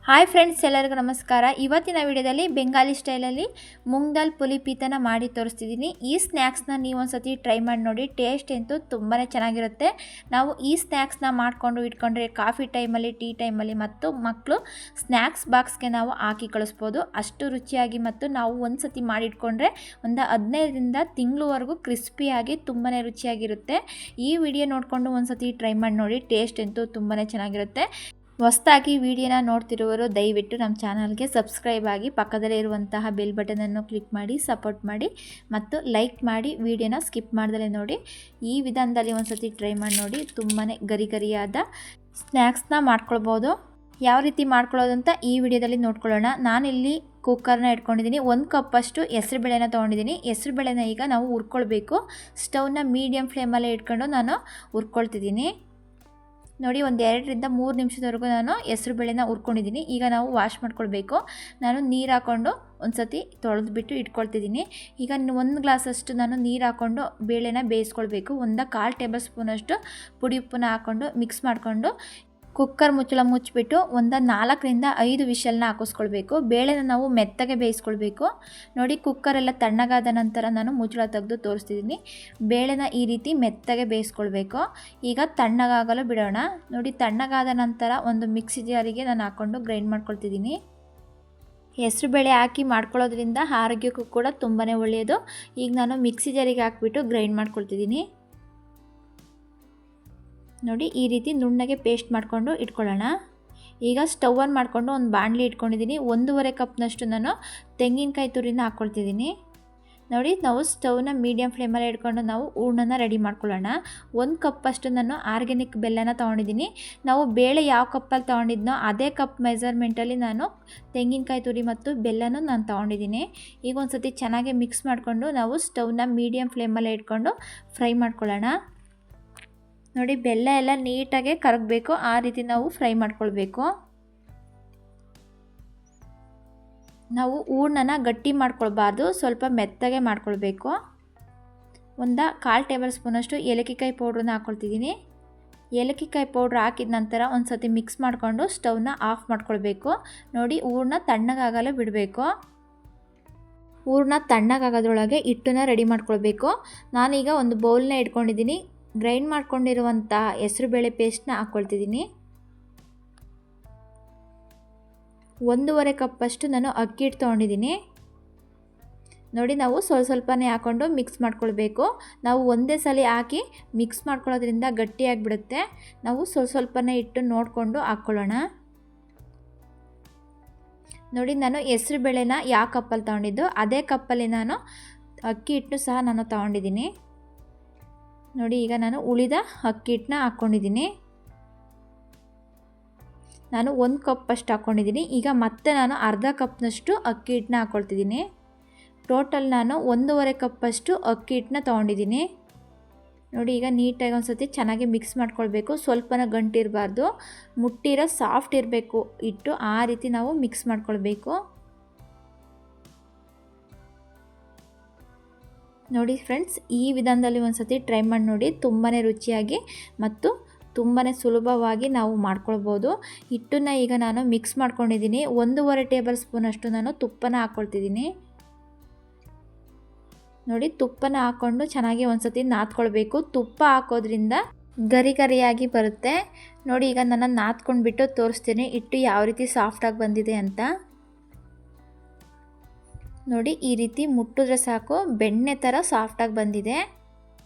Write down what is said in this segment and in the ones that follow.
Hi friends, ಎಲ್ಲರಿಗೂ ನಮಸ್ಕಾರ. ಇವತ್ತಿನ ವಿಡಿಯೋದಲ್ಲಿ ಬೆಂಗಾಲಿ ಸ್ಟೈಲಲ್ಲಿ ಮೂಂಗ್ ದಾಲ್ ಪುಲಿ ಪೀತನ ಮಾಡಿ ತೋರಿಸ್ತಿದ್ದೀನಿ. ಈ ಸ್ನ್ಯಾಕ್ಸ್ನ ನೀವು ಒಂದ್ಸತಿ ಟ್ರೈ ಮಾಡಿ ನೋಡಿ. ಟೇಸ್ಟ್ ಅಂತೂ ತುಂಬಾ ಚೆನ್ನಾಗಿರುತ್ತೆ. ನಾವು ಈ ಸ್ನ್ಯಾಕ್ಸ್ನ ಮಾಡಿಕೊಂಡು ಇಟ್ಕೊಂಡ್ರೆ ಕಾಫಿ ಟೈಮಲ್ಲಿ, ಟೀ ಟೈಮಲ್ಲಿ ಮತ್ತು ಮಕ್ಕಳು ಸ್ನ್ಯಾಕ್ಸ್ ಬಾಕ್ಸ್ಗೆ ನಾವು ಹಾಕಿ ಕಳಿಸ್ಬೋದು. ಅಷ್ಟು ರುಚಿಯಾಗಿ ಮತ್ತು ನಾವು ಒಂದ್ಸತಿ ಮಾಡಿಟ್ಕೊಂಡ್ರೆ ಒಂದು 15ರಿಂದ ತಿಂಗಳವರೆಗೂ ಕ್ರಿಸ್ಪಿಯಾಗಿ ತುಂಬಾ ರುಚಿಯಾಗಿರುತ್ತೆ. ಈ ವಿಡಿಯೋ ನೋಡಿಕೊಂಡು ಒಂದ್ಸತಿ ಟ್ರೈ ಮಾಡಿ ನೋಡಿ. ಟೇಸ್ಟ್ ಅಂತೂ ತುಂಬಾ ಚೆನ್ನಾಗಿರುತ್ತೆ. ಹೊಸದಾಗಿ ವಿಡಿಯೋನ ನೋಡ್ತಿರುವವರು ದಯವಿಟ್ಟು ನಮ್ಮ ಚಾನಲ್ಗೆ ಸಬ್ಸ್ಕ್ರೈಬ್ ಆಗಿ ಪಕ್ಕದಲ್ಲೇ ಇರುವಂತಹ ಬೆಲ್ ಬಟನನ್ನು ಕ್ಲಿಕ್ ಮಾಡಿ ಸಪೋರ್ಟ್ ಮಾಡಿ ಮತ್ತು ಲೈಕ್ ಮಾಡಿ ವಿಡಿಯೋನ ಸ್ಕಿಪ್ ಮಾಡ್ದಲೇ ನೋಡಿ. ಈ ವಿಧಾನದಲ್ಲಿ ಒಂದ್ಸತಿ ಟ್ರೈ ಮಾಡಿ ನೋಡಿ. ತುಂಬಾ ಗರಿಯಾದ ಸ್ನ್ಯಾಕ್ಸ್ನ ಮಾಡ್ಕೊಳ್ಬೋದು. ಯಾವ ರೀತಿ ಮಾಡ್ಕೊಳ್ಳೋದು ಅಂತ ಈ ವಿಡಿಯೋದಲ್ಲಿ ನೋಡ್ಕೊಳ್ಳೋಣ. ನಾನಿಲ್ಲಿ ಕುಕ್ಕರ್ನ ಇಟ್ಕೊಂಡಿದ್ದೀನಿ. 1 ಕಪ್ಪಷ್ಟು ಹೆಸರುಬೇಳೆನ ತೊಗೊಂಡಿದ್ದೀನಿ. ಹೆಸರುಬೇಳೆನ ಈಗ ನಾವು ಹುರ್ಕೊಳ್ಬೇಕು. ಸ್ಟವ್ನ ಮೀಡಿಯಮ್ ಫ್ಲೇಮಲ್ಲೇ ಇಟ್ಕೊಂಡು ನಾನು ಹುರ್ಕೊಳ್ತಿದ್ದೀನಿ. ನೋಡಿ, ಒಂದು 2ರಿಂದ 3 ನಿಮಿಷದವರೆಗೂ ನಾನು ಹೆಸರುಬೇಳೆನ ಹುರ್ಕೊಂಡಿದ್ದೀನಿ. ಈಗ ನಾವು ವಾಶ್ ಮಾಡ್ಕೊಳ್ಬೇಕು. ನಾನು ನೀರು ಹಾಕ್ಕೊಂಡು ಒಂದು ಸತಿ ತೊಳೆದ್ಬಿಟ್ಟು ಇಟ್ಕೊಳ್ತಿದ್ದೀನಿ. ಈಗ 1 ಗ್ಲಾಸಷ್ಟು ನಾನು ನೀರು ಹಾಕ್ಕೊಂಡು ಬೇಳೆನ ಬೇಯಿಸ್ಕೊಳ್ಬೇಕು. 1/4 ಟೇಬಲ್ ಸ್ಪೂನಷ್ಟು ಪುಡಿ ಉಪ್ಪನ್ನ ಹಾಕ್ಕೊಂಡು ಮಿಕ್ಸ್ ಮಾಡಿಕೊಂಡು ಕುಕ್ಕರ್ ಮುಚ್ಚಳ ಮುಚ್ಚಿಬಿಟ್ಟು 4ರಿಂದ 5 ವಿಷಲ್ನ ಹಾಕಿಸ್ಕೊಳ್ಬೇಕು. ಬೇಳೆನ ನಾವು ಮೆತ್ತಗೆ ಬೇಯಿಸ್ಕೊಳ್ಬೇಕು. ನೋಡಿ, ಕುಕ್ಕರೆಲ್ಲ ತಣ್ಣಗಾದ ನಂತರ ನಾನು ಮುಚ್ಚಳ ತೆಗೆದು ತೋರಿಸ್ತಿದ್ದೀನಿ. ಬೇಳೆನ ಈ ರೀತಿ ಮೆತ್ತಗೆ ಬೇಯಿಸ್ಕೊಳ್ಬೇಕು. ಈಗ ತಣ್ಣಗಾಗಲು ಬಿಡೋಣ. ನೋಡಿ, ತಣ್ಣಗಾದ ನಂತರ ಒಂದು ಮಿಕ್ಸಿ ಜಾರಿಗೆ ನಾನು ಹಾಕ್ಕೊಂಡು ಗ್ರೈಂಡ್ ಮಾಡ್ಕೊಳ್ತಿದ್ದೀನಿ. ಹೆಸರುಬೇಳೆ ಹಾಕಿ ಮಾಡ್ಕೊಳ್ಳೋದ್ರಿಂದ ಆರೋಗ್ಯಕ್ಕೂ ಕೂಡ ತುಂಬಾ ಒಳ್ಳೆಯದು. ಈಗ ನಾನು ಮಿಕ್ಸಿ ಜಾರಿಗೆ ಹಾಕಿಬಿಟ್ಟು ಗ್ರೈಂಡ್ ಮಾಡ್ಕೊಳ್ತಿದ್ದೀನಿ. ನೋಡಿ, ಈ ರೀತಿ ನುಣ್ಣಗೆ ಪೇಸ್ಟ್ ಮಾಡಿಕೊಂಡು ಇಟ್ಕೊಳ್ಳೋಣ. ಈಗ ಸ್ಟವ್ ಆನ್ ಮಾಡಿಕೊಂಡು ಒಂದು ಬಾಣಲಿ ಇಟ್ಕೊಂಡಿದ್ದೀನಿ. 1.5 ಕಪ್ನಷ್ಟು ನಾನು ತೆಂಗಿನಕಾಯಿ ತುರಿನ ಹಾಕ್ಕೊಳ್ತಿದ್ದೀನಿ. ನೋಡಿ, ನಾವು ಸ್ಟವ್ನ ಮೀಡಿಯಮ್ ಫ್ಲೇಮಲ್ಲಿ ಇಟ್ಕೊಂಡು ನಾವು ಹೂರ್ಣನ ರೆಡಿ ಮಾಡ್ಕೊಳ್ಳೋಣ. 1 ಕಪ್ಪಷ್ಟು ನಾನು ಆರ್ಗ್ಯಾನಿಕ್ ಬೆಲ್ಲನ ತೊಗೊಂಡಿದ್ದೀನಿ. ನಾವು ಬೇಳೆ ಯಾವ ಕಪ್ಪಲ್ಲಿ ತೊಗೊಂಡಿದ್ನೋ ಅದೇ ಕಪ್ ಮೆಜರ್ಮೆಂಟಲ್ಲಿ ನಾನು ತೆಂಗಿನಕಾಯಿ ತುರಿ ಮತ್ತು ಬೆಲ್ಲನೂ ನಾನು ತೊಗೊಂಡಿದ್ದೀನಿ. ಈಗ ಒಂದು ಸತಿ ಚೆನ್ನಾಗಿ ಮಿಕ್ಸ್ ಮಾಡಿಕೊಂಡು ನಾವು ಸ್ಟವ್ನ ಮೀಡಿಯಮ್ ಫ್ಲೇಮಲ್ಲೇ ಇಟ್ಕೊಂಡು ಫ್ರೈ ಮಾಡ್ಕೊಳ್ಳೋಣ. ನೋಡಿ, ಬೆಲ್ಲ ಎಲ್ಲ ನೀಟಾಗಿ ಕರಗಬೇಕು. ಆ ರೀತಿ ನಾವು ಫ್ರೈ ಮಾಡ್ಕೊಳ್ಬೇಕು. ನಾವು ಹೂರ್ಣನ ಗಟ್ಟಿ ಮಾಡ್ಕೊಳ್ಬಾರ್ದು, ಸ್ವಲ್ಪ ಮೆತ್ತಗೆ ಮಾಡ್ಕೊಳ್ಬೇಕು. 1/4 ಟೇಬಲ್ ಸ್ಪೂನಷ್ಟು ಏಲಕ್ಕಿಕಾಯಿ ಪೌಡ್ರನ್ನ ಹಾಕ್ಕೊಳ್ತಿದ್ದೀನಿ. ಏಲಕ್ಕಿಕಾಯಿ ಪೌಡ್ರ್ ಹಾಕಿದ ನಂತರ ಒಂದು ಸತಿ ಮಿಕ್ಸ್ ಮಾಡಿಕೊಂಡು ಸ್ಟವ್ನ ಆಫ್ ಮಾಡ್ಕೊಳ್ಬೇಕು. ನೋಡಿ, ಹೂರ್ಣ ತಣ್ಣಗಾಗಲು ಬಿಡಬೇಕು. ಹೂರ್ಣ ತಣ್ಣಗಾಗೋದ್ರೊಳಗೆ ಹಿಟ್ಟನ್ನ ರೆಡಿ ಮಾಡ್ಕೊಳ್ಬೇಕು. ನಾನೀಗ ಒಂದು ಬೌಲ್ನ ಇಟ್ಕೊಂಡಿದ್ದೀನಿ. ಗ್ರೈಂಡ್ ಮಾಡ್ಕೊಂಡಿರುವಂಥ ಹೆಸರುಬೇಳೆ ಪೇಸ್ಟ್ನ ಹಾಕ್ಕೊಳ್ತಿದ್ದೀನಿ. 1.5 ಕಪ್ಪಷ್ಟು ನಾನು ಅಕ್ಕಿ ಹಿಟ್ಟು ತೊಗೊಂಡಿದ್ದೀನಿ. ನೋಡಿ, ನಾವು ಸ್ವಲ್ಪನೇ ಹಾಕ್ಕೊಂಡು ಮಿಕ್ಸ್ ಮಾಡ್ಕೊಳ್ಬೇಕು. ನಾವು ಒಂದೇ ಸಲ ಹಾಕಿ ಮಿಕ್ಸ್ ಮಾಡ್ಕೊಳ್ಳೋದ್ರಿಂದ ಗಟ್ಟಿಯಾಗಿಬಿಡುತ್ತೆ. ನಾವು ಸ್ವಲ್ಪನೇ ಹಿಟ್ಟು ನೋಡಿಕೊಂಡು ಹಾಕ್ಕೊಳ್ಳೋಣ. ನೋಡಿ, ನಾನು ಹೆಸರುಬೇಳೆನ ಯಾವ ಕಪ್ಪಲ್ಲಿ ತೊಗೊಂಡಿದ್ದು ಅದೇ ಕಪ್ಪಲ್ಲಿ ನಾನು ಅಕ್ಕಿ ಹಿಟ್ಟು ಸಹ ನಾನು ತೊಗೊಂಡಿದ್ದೀನಿ. ನೋಡಿ, ಈಗ ನಾನು ಉಳಿದ ಅಕ್ಕಿ ಹಿಟ್ಟನ್ನ ಹಾಕ್ಕೊಂಡಿದ್ದೀನಿ. ನಾನು 1 ಕಪ್ಪಷ್ಟು ಹಾಕ್ಕೊಂಡಿದ್ದೀನಿ. ಈಗ ಮತ್ತೆ ನಾನು ಅರ್ಧ ಕಪ್ನಷ್ಟು ಅಕ್ಕಿ ಹಿಟ್ಟನ್ನ ಹಾಕ್ಕೊಳ್ತಿದ್ದೀನಿ. ಟೋಟಲ್ ನಾನು 1.5 ಕಪ್ಪಷ್ಟು ಅಕ್ಕಿ ಹಿಟ್ಟನ್ನ ತೊಗೊಂಡಿದ್ದೀನಿ. ನೋಡಿ, ಈಗ ನೀಟಾಗಿ ಒಂದು ಸತಿ ಚೆನ್ನಾಗಿ ಮಿಕ್ಸ್ ಮಾಡ್ಕೊಳ್ಬೇಕು. ಸ್ವಲ್ಪನ ಗಂಟಿರಬಾರ್ದು, ಮುಟ್ಟಿರೋ ಸಾಫ್ಟ್ ಇರಬೇಕು ಹಿಟ್ಟು. ಆ ರೀತಿ ನಾವು ಮಿಕ್ಸ್ ಮಾಡ್ಕೊಳ್ಬೇಕು. ನೋಡಿ ಫ್ರೆಂಡ್ಸ್, ಈ ವಿಧಾನದಲ್ಲಿ ಒಂದು ಸತಿ ಟ್ರೈ ಮಾಡಿ ನೋಡಿ. ತುಂಬಾ ರುಚಿಯಾಗಿ ಮತ್ತು ತುಂಬಾ ಸುಲಭವಾಗಿ ನಾವು ಮಾಡ್ಕೊಳ್ಬೋದು. ಹಿಟ್ಟನ್ನು ಈಗ ನಾನು ಮಿಕ್ಸ್ ಮಾಡ್ಕೊಂಡಿದ್ದೀನಿ. 1.5 ಟೇಬಲ್ ಸ್ಪೂನಷ್ಟು ನಾನು ತುಪ್ಪನ ಹಾಕ್ಕೊಳ್ತಿದ್ದೀನಿ. ನೋಡಿ, ತುಪ್ಪನ ಹಾಕ್ಕೊಂಡು ಚೆನ್ನಾಗಿ ಒಂದು ಸತಿ ನಾದ್ಕೊಳ್ಬೇಕು. ತುಪ್ಪ ಹಾಕೋದ್ರಿಂದ ಗರಿಯಾಗಿ ಬರುತ್ತೆ. ನೋಡಿ, ಈಗ ನಾನು ನಾದ್ಕೊಂಡ್ಬಿಟ್ಟು ತೋರಿಸ್ತೀನಿ ಹಿಟ್ಟು ಯಾವ ರೀತಿ ಸಾಫ್ಟಾಗಿ ಬಂದಿದೆ ಅಂತ. ನೋಡಿ, ಈ ರೀತಿ ಮುಟ್ಟಿದ್ರೆ ಸಾಕು, ಬೆಣ್ಣೆ ಥರ ಸಾಫ್ಟಾಗಿ ಬಂದಿದೆ.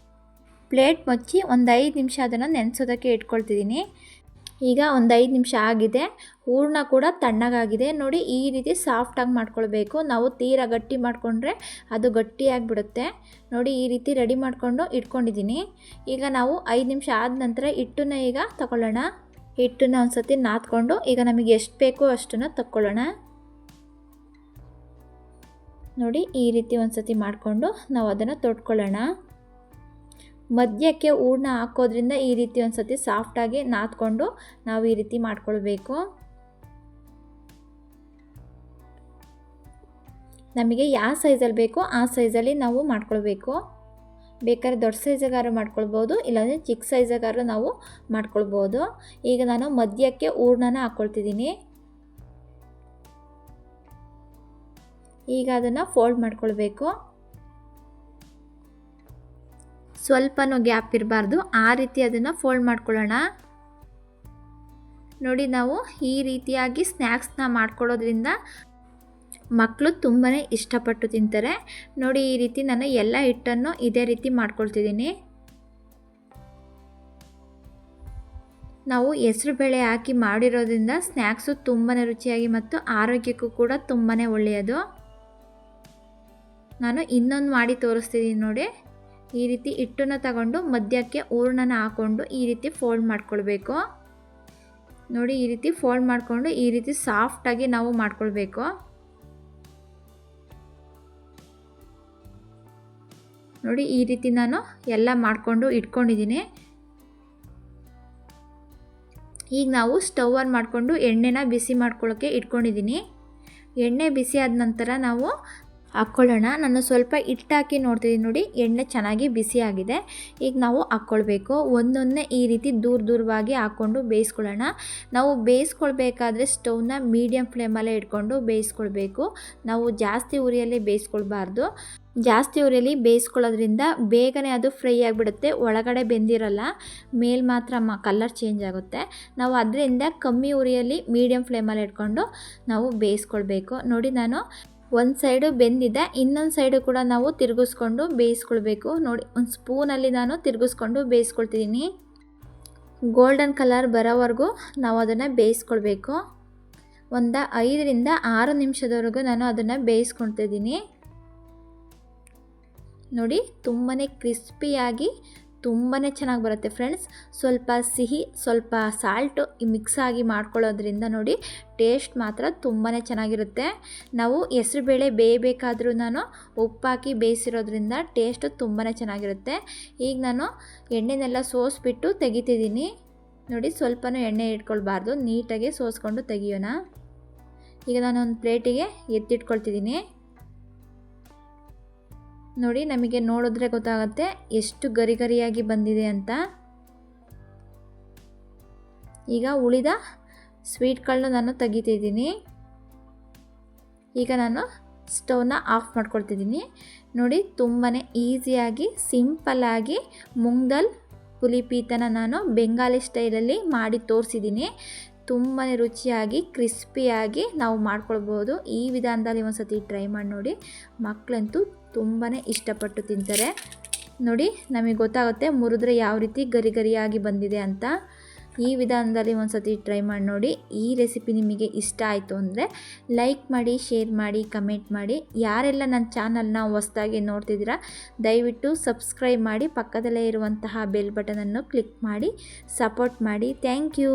ಪ್ಲೇಟ್ ಮುಚ್ಚಿ ಒಂದು 5 ನಿಮಿಷ ಅದನ್ನು ನೆನೆಸೋದಕ್ಕೆ ಇಟ್ಕೊಳ್ತಿದ್ದೀನಿ. ಈಗ ಒಂದು 5 ನಿಮಿಷ ಆಗಿದೆ. ಹೂರ್ಣ ಕೂಡ ತಣ್ಣಗಾಗಿದೆ. ನೋಡಿ, ಈ ರೀತಿ ಸಾಫ್ಟಾಗಿ ಮಾಡ್ಕೊಳ್ಬೇಕು. ನಾವು ತೀರಾ ಗಟ್ಟಿ ಮಾಡಿಕೊಂಡ್ರೆ ಅದು ಗಟ್ಟಿಯಾಗಿಬಿಡುತ್ತೆ. ನೋಡಿ, ಈ ರೀತಿ ರೆಡಿ ಮಾಡಿಕೊಂಡು ಇಟ್ಕೊಂಡಿದ್ದೀನಿ. ಈಗ ನಾವು 5 ನಿಮಿಷ ಆದ ನಂತರ ಹಿಟ್ಟನ್ನ ಈಗ ತಗೊಳ್ಳೋಣ. ಹಿಟ್ಟನ್ನ ಒಂದು ಸತಿ ನಾದ್ಕೊಂಡು ಈಗ ನಮಗೆ ಎಷ್ಟು ಬೇಕೋ ಅಷ್ಟನ್ನು ತಗೊಳ್ಳೋಣ. ನೋಡಿ, ಈ ರೀತಿ ಒಂದು ಸತಿ ಮಾಡಿಕೊಂಡು ನಾವು ಅದನ್ನು ತೊಟ್ಕೊಳ್ಳೋಣ. ಮಧ್ಯಕ್ಕೆ ಹೂರ್ಣ ಹಾಕೋದ್ರಿಂದ ಈ ರೀತಿ ಒಂದು ಸತಿ ಸಾಫ್ಟಾಗಿ ನಾದ್ಕೊಂಡು ನಾವು ಈ ರೀತಿ ಮಾಡ್ಕೊಳ್ಬೇಕು. ನಮಗೆ ಯಾವ ಸೈಜಲ್ಲಿ ಬೇಕೋ ಆ ಸೈಜಲ್ಲಿ ನಾವು ಮಾಡ್ಕೊಳ್ಬೇಕು. ಬೇಕಾದ್ರೆ ದೊಡ್ಡ ಸೈಜಗಾರು ಮಾಡ್ಕೊಳ್ಬೋದು, ಇಲ್ಲಾಂದರೆ ಚಿಕ್ಕ ಸೈಜಗಾರು ನಾವು ಮಾಡ್ಕೊಳ್ಬೋದು. ಈಗ ನಾನು ಮಧ್ಯಕ್ಕೆ ಹೂರ್ಣನ ಹಾಕ್ಕೊಳ್ತಿದ್ದೀನಿ. ಈಗ ಅದನ್ನು ಫೋಲ್ಡ್ ಮಾಡ್ಕೊಳ್ಬೇಕು. ಸ್ವಲ್ಪನೂ ಗ್ಯಾಪ್ ಇರಬಾರ್ದು, ಆ ರೀತಿ ಅದನ್ನು ಫೋಲ್ಡ್ ಮಾಡ್ಕೊಳ್ಳೋಣ. ನೋಡಿ, ನಾವು ಈ ರೀತಿಯಾಗಿ ಸ್ನ್ಯಾಕ್ಸ್ನ ಮಾಡ್ಕೊಳ್ಳೋದ್ರಿಂದ ಮಕ್ಕಳು ತುಂಬಾ ಇಷ್ಟಪಟ್ಟು ತಿಂತಾರೆ. ನೋಡಿ, ಈ ರೀತಿ ನಾನು ಎಲ್ಲ ಹಿಟ್ಟನ್ನು ಇದೇ ರೀತಿ ಮಾಡ್ಕೊಳ್ತಿದ್ದೀನಿ. ನಾವು ಹೆಸರುಬೇಳೆ ಹಾಕಿ ಮಾಡಿರೋದ್ರಿಂದ ಸ್ನ್ಯಾಕ್ಸು ತುಂಬಾ ರುಚಿಯಾಗಿ ಮತ್ತು ಆರೋಗ್ಯಕ್ಕೂ ಕೂಡ ತುಂಬಾ ಒಳ್ಳೆಯದು. ನಾನು ಇನ್ನೊಂದು ಮಾಡಿ ತೋರಿಸ್ತಿದ್ದೀನಿ ನೋಡಿ. ಈ ರೀತಿ ಹಿಟ್ಟನ್ನು ತಗೊಂಡು ಮಧ್ಯಕ್ಕೆ ಹೂರಣನ ಹಾಕ್ಕೊಂಡು ಈ ರೀತಿ ಫೋಲ್ಡ್ ಮಾಡ್ಕೊಳ್ಬೇಕು. ನೋಡಿ, ಈ ರೀತಿ ಫೋಲ್ಡ್ ಮಾಡಿಕೊಂಡು ಈ ರೀತಿ ಸಾಫ್ಟಾಗಿ ನಾವು ಮಾಡ್ಕೊಳ್ಬೇಕು. ನೋಡಿ, ಈ ರೀತಿ ನಾನು ಎಲ್ಲ ಮಾಡಿಕೊಂಡು ಇಟ್ಕೊಂಡಿದ್ದೀನಿ. ಈಗ ನಾವು ಸ್ಟವ್ ಆನ್ ಮಾಡಿಕೊಂಡು ಎಣ್ಣೆನ ಬಿಸಿ ಮಾಡ್ಕೊಳ್ಳೋಕ್ಕೆ ಇಟ್ಕೊಂಡಿದ್ದೀನಿ. ಎಣ್ಣೆ ಬಿಸಿ ಆದ ನಂತರ ನಾವು ಹಾಕ್ಕೊಳ್ಳೋಣ. ನಾನು ಸ್ವಲ್ಪ ಹಿಟ್ಟು ಹಾಕಿ ನೋಡ್ತಿದ್ದೀನಿ. ನೋಡಿ, ಎಣ್ಣೆ ಚೆನ್ನಾಗಿ ಬಿಸಿ ಆಗಿದೆ. ಈಗ ನಾವು ಹಾಕ್ಕೊಳ್ಬೇಕು. ಒಂದೊಂದೇ ಈ ರೀತಿ ದೂರವಾಗಿ ಹಾಕ್ಕೊಂಡು ಬೇಯಿಸ್ಕೊಳ್ಳೋಣ. ನಾವು ಬೇಯಿಸ್ಕೊಳ್ಬೇಕಾದ್ರೆ ಸ್ಟವ್ನ ಮೀಡಿಯಮ್ ಫ್ಲೇಮಲ್ಲೇ ಇಟ್ಕೊಂಡು ಬೇಯಿಸ್ಕೊಳ್ಬೇಕು. ನಾವು ಜಾಸ್ತಿ ಉರಿಯಲ್ಲಿ ಬೇಯಿಸ್ಕೊಳ್ಬಾರ್ದು. ಜಾಸ್ತಿ ಉರಿಯಲ್ಲಿ ಬೇಯಿಸ್ಕೊಳ್ಳೋದ್ರಿಂದ ಬೇಗನೆ ಅದು ಫ್ರೈ ಆಗಿಬಿಡುತ್ತೆ, ಒಳಗಡೆ ಬೆಂದಿರಲ್ಲ, ಮೇಲ್ ಮಾತ್ರ ಕಲರ್ ಚೇಂಜ್ ಆಗುತ್ತೆ. ನಾವು ಅದರಿಂದ ಕಮ್ಮಿ ಉರಿಯಲ್ಲಿ ಮೀಡಿಯಮ್ ಫ್ಲೇಮಲ್ಲಿ ಇಟ್ಕೊಂಡು ನಾವು ಬೇಯಿಸ್ಕೊಳ್ಬೇಕು. ನೋಡಿ, ನಾನು ಒಂದು ಸೈಡು ಬೆಂದಿದೆ, ಇನ್ನೊಂದು ಸೈಡು ಕೂಡ ನಾವು ತಿರುಗಿಸ್ಕೊಂಡು ಬೇಯಿಸ್ಕೊಳ್ಬೇಕು. ನೋಡಿ, ಒಂದು ಸ್ಪೂನಲ್ಲಿ ನಾನು ತಿರುಗಿಸ್ಕೊಂಡು ಬೇಯಿಸ್ಕೊಳ್ತಿದ್ದೀನಿ. ಗೋಲ್ಡನ್ ಕಲರ್ ಬರೋವರೆಗೂ ನಾವು ಅದನ್ನು ಬೇಯಿಸ್ಕೊಳ್ಬೇಕು. ಒಂದು 5 ರಿಂದ 6 ನಿಮಿಷದವರೆಗೂ ನಾನು ಅದನ್ನು ಬೇಯಿಸ್ಕೊಳ್ತಿದ್ದೀನಿ. ನೋಡಿ, ತುಂಬಾ ಕ್ರಿಸ್ಪಿಯಾಗಿ ತುಂಬಾ ಚೆನ್ನಾಗಿ ಬರುತ್ತೆ ಫ್ರೆಂಡ್ಸ್. ಸ್ವಲ್ಪ ಸಿಹಿ ಸ್ವಲ್ಪ ಸಾಲ್ಟು ಮಿಕ್ಸ್ ಆಗಿ ಮಾಡ್ಕೊಳ್ಳೋದ್ರಿಂದ ನೋಡಿ ಟೇಸ್ಟ್ ಮಾತ್ರ ತುಂಬಾ ಚೆನ್ನಾಗಿರುತ್ತೆ. ನಾವು ಹೆಸರುಬೇಳೆ ಬೇಯಬೇಕಾದ್ರೂ ನಾನು ಉಪ್ಪಾಕಿ ಬೇಯಿಸಿರೋದ್ರಿಂದ ಟೇಸ್ಟು ತುಂಬಾ ಚೆನ್ನಾಗಿರುತ್ತೆ. ಈಗ ನಾನು ಎಣ್ಣೆನೆಲ್ಲ ಸೋಸಿಬಿಟ್ಟು ತೆಗಿತಿದ್ದೀನಿ. ನೋಡಿ, ಸ್ವಲ್ಪನೂ ಎಣ್ಣೆ ಇಟ್ಕೊಳ್ಬಾರ್ದು, ನೀಟಾಗಿ ಸೋಸ್ಕೊಂಡು ತೆಗಿಯೋಣ. ಈಗ ನಾನು ಒಂದು ಪ್ಲೇಟಿಗೆ ಎತ್ತಿಟ್ಕೊಳ್ತಿದ್ದೀನಿ. ನೋಡಿ, ನಮಗೆ ನೋಡಿದ್ರೆ ಗೊತ್ತಾಗುತ್ತೆ ಎಷ್ಟು ಗರಿಯಾಗಿ ಬಂದಿದೆ ಅಂತ. ಈಗ ಉಳಿದ ಸ್ವೀಟ್ಗಳನ್ನ ನಾನು ತೆಗಿತಿದ್ದೀನಿ. ಈಗ ನಾನು ಸ್ಟವ್ನ ಆಫ್ ಮಾಡ್ಕೊಳ್ತಿದ್ದೀನಿ. ನೋಡಿ, ತುಂಬಾ ಈಸಿಯಾಗಿ ಸಿಂಪಲ್ಲಾಗಿ ಮೂಂಗ್ ದಾಲ್ ಪುಲಿಪೀತನ ನಾನು ಬೆಂಗಾಲಿ ಸ್ಟೈಲಲ್ಲಿ ಮಾಡಿ ತೋರಿಸಿದ್ದೀನಿ. ತುಂಬಾ ರುಚಿಯಾಗಿ ಕ್ರಿಸ್ಪಿಯಾಗಿ ನಾವು ಮಾಡ್ಕೊಳ್ಬೋದು. ಈ ವಿಧಾನದಲ್ಲಿ ಒಂದು ಸತಿ ಟ್ರೈ ಮಾಡಿ ನೋಡಿ, ಮಕ್ಕಳಂತೂ ತುಂಬಾ ಇಷ್ಟಪಟ್ಟು ತಿಂತಾರೆ. ನೋಡಿ, ನಮಗೆ ಗೊತ್ತಾಗುತ್ತೆ ಮುರಿದ್ರೆ ಯಾವ ರೀತಿ ಗರಿಯಾಗಿ ಬಂದಿದೆ ಅಂತ. ಈ ವಿಧಾನದಲ್ಲಿ ಒಂದು ಸತಿ ಟ್ರೈ ಮಾಡಿ ನೋಡಿ. ಈ ರೆಸಿಪಿ ನಿಮಗೆ ಇಷ್ಟ ಆಯಿತು ಅಂದರೆ ಲೈಕ್ ಮಾಡಿ, ಶೇರ್ ಮಾಡಿ, ಕಮೆಂಟ್ ಮಾಡಿ. ಯಾರೆಲ್ಲ ನನ್ನ ಚಾನಲ್ನ ಹೊಸದಾಗಿ ನೋಡ್ತಿದ್ದೀರಾ ದಯವಿಟ್ಟು ಸಬ್ಸ್ಕ್ರೈಬ್ ಮಾಡಿ, ಪಕ್ಕದಲ್ಲೇ ಇರುವಂತಹ ಬೆಲ್ ಬಟನನ್ನು ಕ್ಲಿಕ್ ಮಾಡಿ ಸಪೋರ್ಟ್ ಮಾಡಿ. Thank you.